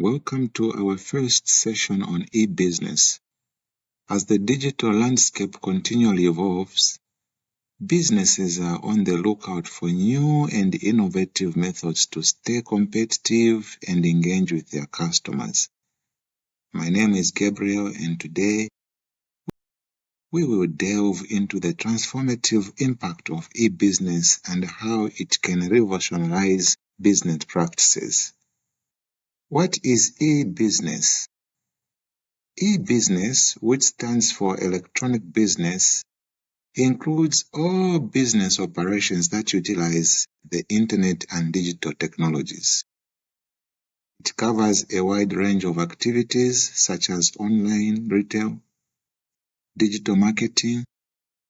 Welcome to our first session on e-business. As the digital landscape continually evolves, businesses are on the lookout for new and innovative methods to stay competitive and engage with their customers. My name is Gabriel, and today we will delve into the transformative impact of e-business and how it can revolutionize business practices. What is e-business? E-business, which stands for electronic business, includes all business operations that utilize the internet and digital technologies. It covers a wide range of activities such as online retail, digital marketing,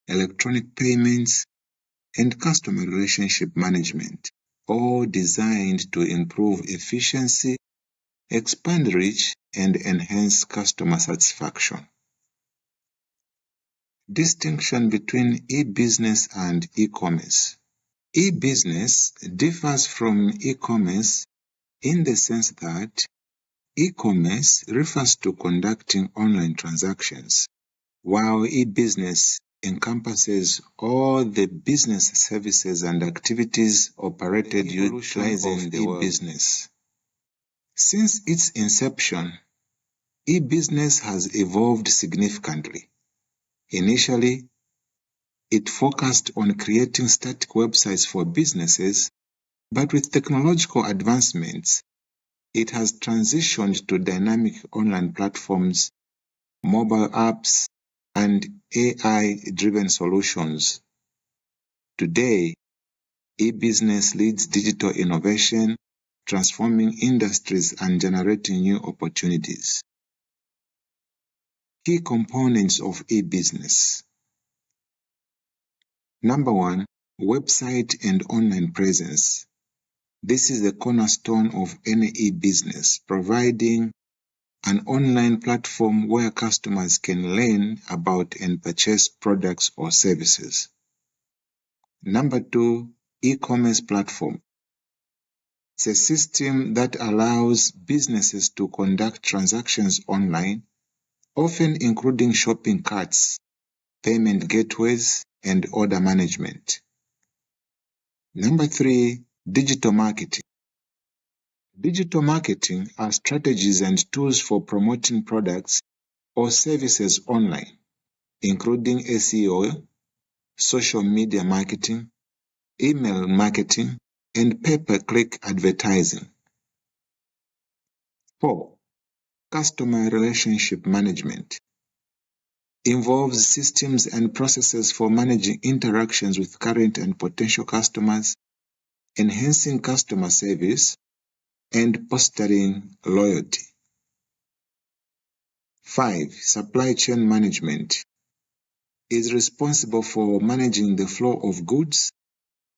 electronic payments, and customer relationship management, all designed to improve efficiency, expand reach, and enhance customer satisfaction. Distinction between e-business and e-commerce. E-business differs from e-commerce in the sense that e-commerce refers to conducting online transactions, while e-business encompasses all the business services and activities operated utilizing the e-business. Since its inception, e-business has evolved significantly. Initially, it focused on creating static websites for businesses, but with technological advancements, it has transitioned to dynamic online platforms, mobile apps, and AI-driven solutions. Today, e-business leads digital innovation, transforming industries and generating new opportunities. Key components of e-business. Number 1, website and online presence. This is the cornerstone of any e-business, providing an online platform where customers can learn about and purchase products or services. Number 2, e-commerce platform. It's a system that allows businesses to conduct transactions online, often including shopping carts, payment gateways, and order management. Number 3, digital marketing. Digital marketing are strategies and tools for promoting products or services online, including SEO, social media marketing, email marketing, and pay-per-click advertising. 4, customer relationship management. Involves systems and processes for managing interactions with current and potential customers, enhancing customer service, and fostering loyalty. 5, supply chain management. Is responsible for managing the flow of goods,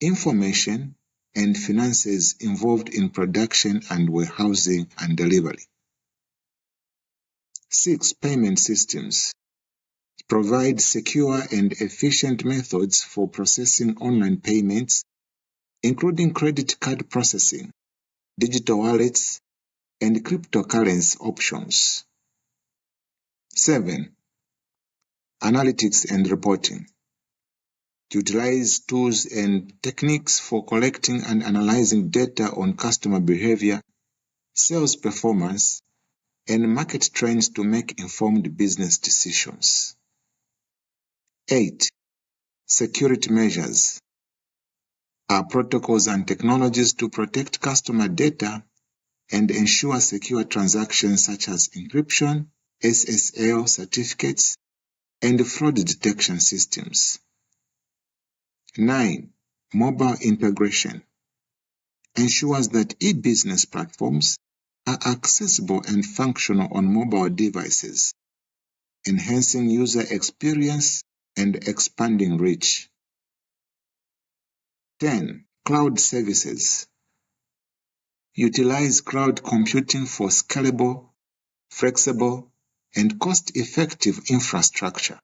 information, and finances involved in production and warehousing and delivery. 6, payment systems. Provide secure and efficient methods for processing online payments, including credit card processing, digital wallets, and cryptocurrency options. 7, analytics and reporting. Utilize tools and techniques for collecting and analyzing data on customer behavior, sales performance, and market trends to make informed business decisions. 8, security measures. Are protocols and technologies to protect customer data and ensure secure transactions such as encryption, SSL certificates, and fraud detection systems. 9, mobile integration. Ensures that e-business platforms are accessible and functional on mobile devices, enhancing user experience and expanding reach. 10, cloud services. Utilize cloud computing for scalable, flexible, and cost-effective infrastructure,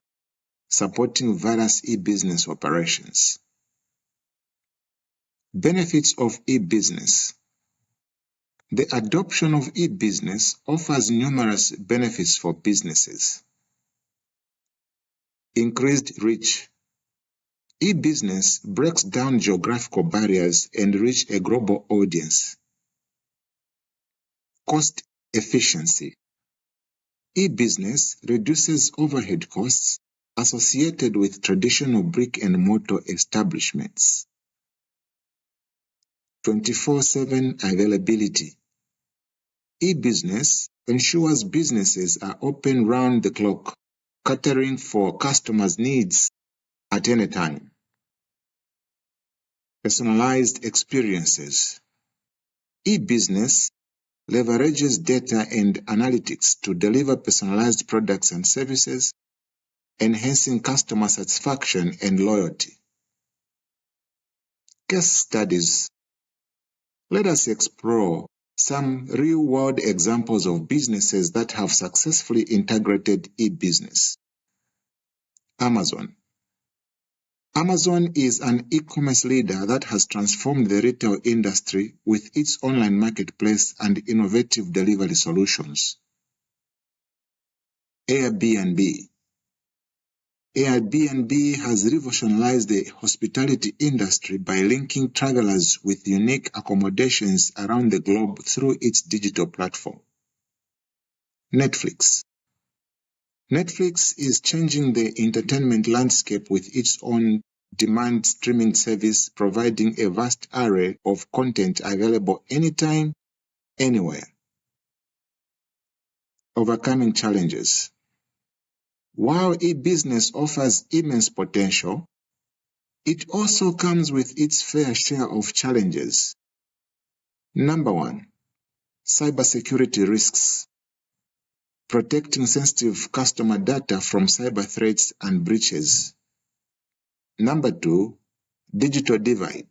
supporting various e-business operations. Benefits of e-business. The adoption of e-business offers numerous benefits for businesses. Increased reach. E-business breaks down geographical barriers and reach a global audience. Cost efficiency. E-business reduces overhead costs associated with traditional brick-and-mortar establishments. 24/7 availability. E-business ensures businesses are open round the clock, catering for customers' needs at any time. Personalized experiences. E-business leverages data and analytics to deliver personalized products and services, enhancing customer satisfaction and loyalty. Case studies. Let us explore some real-world examples of businesses that have successfully integrated e-business. Amazon. Amazon is an e-commerce leader that has transformed the retail industry with its online marketplace and innovative delivery solutions. Airbnb. Airbnb has revolutionized the hospitality industry by linking travelers with unique accommodations around the globe through its digital platform. Netflix. Netflix is changing the entertainment landscape with its own demand streaming service, providing a vast array of content available anytime, anywhere. Overcoming challenges. While e-business offers immense potential, it also comes with its fair share of challenges. Number 1, cybersecurity risks. Protecting sensitive customer data from cyber threats and breaches. Number 2, digital divide.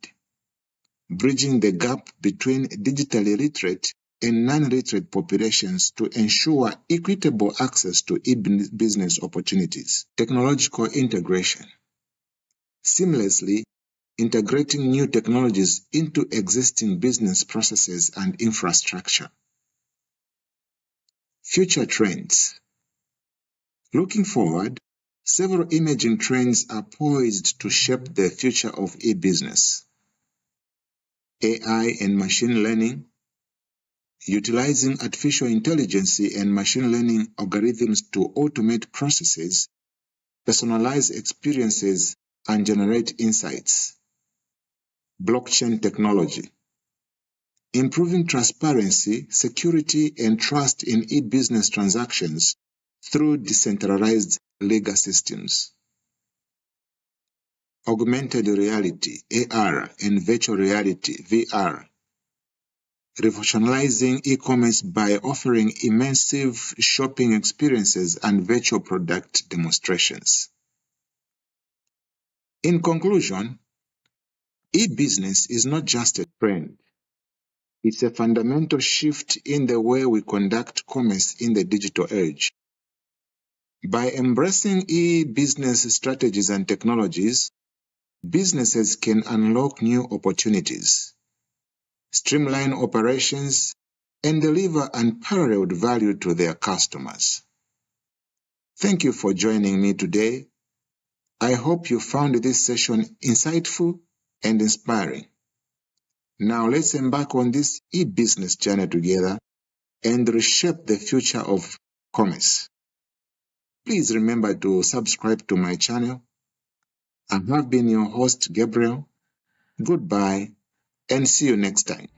Bridging the gap between digitally literate and non-literate populations to ensure equitable access to e-business opportunities. Technological integration. Seamlessly integrating new technologies into existing business processes and infrastructure. Future trends. Looking forward, several emerging trends are poised to shape the future of e-business. AI and machine learning. Utilizing artificial intelligence and machine learning algorithms to automate processes, personalize experiences, and generate insights. Blockchain technology. Improving transparency, security, and trust in e-business transactions through decentralized legal systems. Augmented reality, AR, and virtual reality, VR. Revolutionizing e-commerce by offering immersive shopping experiences and virtual product demonstrations. In conclusion, e-business is not just a trend. It's a fundamental shift in the way we conduct commerce in the digital age. By embracing e-business strategies and technologies, businesses can unlock new opportunities, streamline operations, and deliver unparalleled value to their customers. Thank you for joining me today. I hope you found this session insightful and inspiring. Now let's embark on this e-business journey together and reshape the future of commerce. Please remember to subscribe to my channel. I have been your host, Gabriel. Goodbye and see you next time.